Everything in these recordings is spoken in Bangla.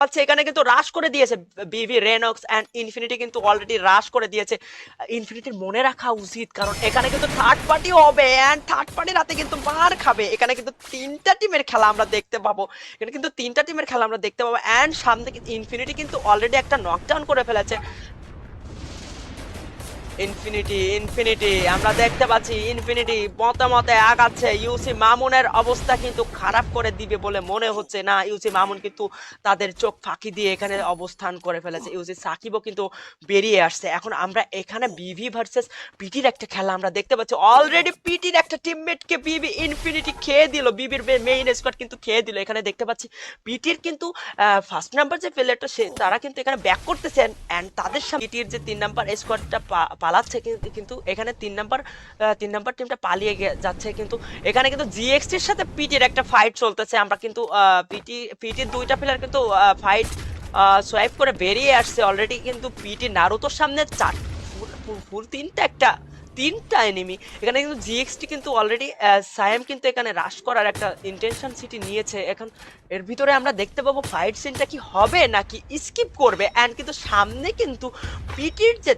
পাচ্ছে এখানে কিন্তু রাশ করে দিয়েছে বিভি রেনক্স এন্ড ইনফিনিটি কিন্তু অলরেডি রাশ করে দিয়েছে। ইনফিনিটির মনে রাখা উচিত, কারণ এখানে কিন্তু থার্ড পার্টি হবে এন্ড থার্ড পার্টি রাতে কিন্তু মার খাবে। এখানে কিন্তু তিনটা টিমের খেলা আমরা দেখতে পাবো, এখানে কিন্তু তিনটা টিমের খেলা আমরা দেখতে পাবো এন্ড সামনে ইনফিনিটি কিন্তু অলরেডি একটা নকডাউন করে ফেলেছে। ইনফিনিটি ইনফিনিটি আমরা দেখতে পাচ্ছি ইনফিনিটি মতামতে আগাচ্ছে। ইউসি মামুনের অবস্থা কিন্তু খারাপ করে দিবে বলে মনে হচ্ছে না। ইউসি মামুন কিন্তু তাদের চোখ ফাঁকি দিয়ে এখানে অবস্থান করে ফেলেছে। ইউসি সাকিবও কিন্তু বেরিয়ে আসছে। এখন আমরা এখানে বিভি ভার্সেস পিটির একটা খেলা আমরা দেখতে পাচ্ছি। অলরেডি পিটির একটা টিমমেটকে বিভি ইনফিনিটি খেয়ে দিল, বিবির মেইন স্কোয়াড কিন্তু খেয়ে দিল। এখানে দেখতে পাচ্ছি পিটির কিন্তু ফার্স্ট নাম্বার যে প্লেয়ারটা সে তারা কিন্তু এখানে ব্যাক করতেছেন এন্ড তাদের সামনে পিটির যে 3 নাম্বার স্কোয়াডটা পালাচ্ছে, কিন্তু এখানে 3 নাম্বার টিমটা পালিয়ে যাচ্ছে। কিন্তু এখানে কিন্তু জিএক্সটির সাথে পিটির একটা ফাইট চলতেছে। আমরা কিন্তু পিটির দুইটা প্লেয়ার কিন্তু ফাইট সোয়াইপ করে বেরিয়ে আসছে অলরেডি। কিন্তু পিটি নারুতোর সামনে ফুল তিনটা এনিমি। এখানে কিন্তু জিএক্সটি কিন্তু অলরেডি সায়াম কিন্তু এখানে রাশ করার একটা ইন্টেনশন সিটি নিয়েছে। এখন এর ভিতরে আমরা দেখতে পাবো ফাইট সিনটা কি হবে নাকি স্কিপ করবে। এন্ড কিন্তু সামনে কিন্তু পিটির যে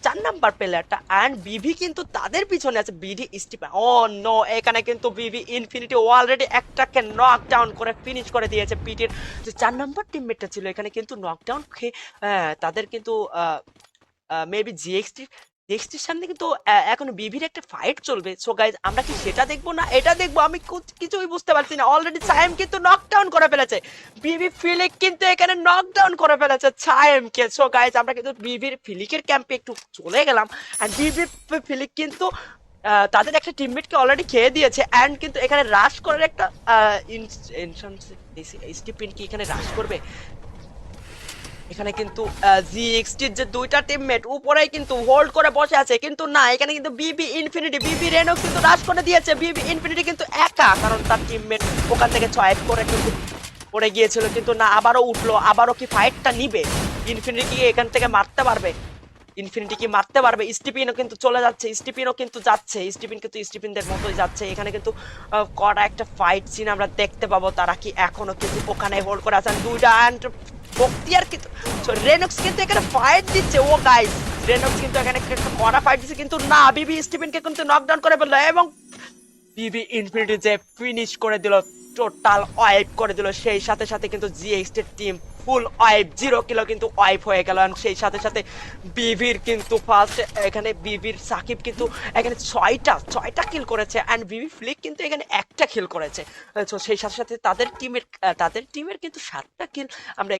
4 নাম্বার প্লেয়ারটা এন্ড বিভি কিন্তু তাদের পিছনে আছে। বিডি স্টিপা ও নো, এখানে কিন্তু বিভি ইনফিনিটি অলরেডি একটাকে নক ডাউন করে ফিনিশ করে দিয়েছে। পিটির যে 4 নাম্বার টিমমেটটা ছিল এখানে কিন্তু নকডাউন খেয়ে তাদের কিন্তু মেবি জিএক্সটির সামনে কিন্তু এখন বিভির একটা ফাইট চলবে। সো গাইজ আমরা কি সেটা দেখবো না এটা দেখবো, আমি কিছুই বুঝতে পারছি না। অলরেডি সায়েম কিন্তু নকডাউন করে ফেলেছে, বিভি ফিলিক কিন্তু এখানে নকডাউন করে ফেলেছে সায়েমকে। সো গাইজ আমরা কিন্তু বিভির ফিলিকের ক্যাম্পে একটু চলে গেলাম এন্ড বিভি ফিলিক কিন্তু তাদের একটা টিমমেটকে অলরেডি খেয়ে দিয়েছে এন্ড কিন্তু এখানে রাশ করার একটা স্টিপিন কি এখানে রাশ করবে। এখানে কিন্তু জিএক্সটির যে দুইটা টিমমেট উপরেই কিন্তু হোল্ড করে বসে আছে, কিন্তু না এখানে কিন্তু বিবি রেনক্স কিন্তু রাশ করে দিয়েছে। বিবি ইনফিনিটি কিন্তু একা, কারণ তার টিমমেট ওখান থেকে সোয়াইপ করে কিন্তু পড়ে গিয়েছিল। কিন্তু না আবারও উঠলো, আবারও কি ফাইটটা নিবে? ইনফিনিটি কি এখান থেকে মারতে পারবে? ইনফিনিটি কি মারতে পারবে? স্টিপিনও কিন্তু চলে যাচ্ছে, স্টিপিনও কিন্তু যাচ্ছে, স্টিপিন কিন্তু স্টিপিনদের মতোই যাচ্ছে। এখানে কিন্তু কড়া একটা ফাইট সিন আমরা দেখতে পাবো। তারা কি এখনো কিন্তু ওখানে হোল্ড করে আছেন দুইটা এন্ড বক্তিয়ার কিন্তু রেনক্স কিন্তু এখানে ফাইট দিচ্ছে। ও গাইস রেনক্স কিন্তু এখানে একটা কড়া ফাইট দিচ্ছে, কিন্তু না বিবি স্টিফেনকে কিন্তু নকডাউন করে ফেললো এবং বিবি ইনফিনিটি যে ফিনিশ করে দিল, টোটাল ওয়াইপ করে দিল। সেই সাথে সাথে কিন্তু জিএক্সটি টিম ফুল ওয়াইপ, 0 কিলো কিন্তু ওয়াইপ হয়ে গেল। সেই সাথে সাথে বিভির কিন্তু ফার্স্ট এখানে বিভির সাকিব কিন্তু এখানে ছয়টা কিল করেছে এন্ড বিবি ফ্লিক কিন্তু এখানে একটা কিল করেছে। তো সেই সাথে সাথে তাদের টিমের কিন্তু 7টা কিল আমরা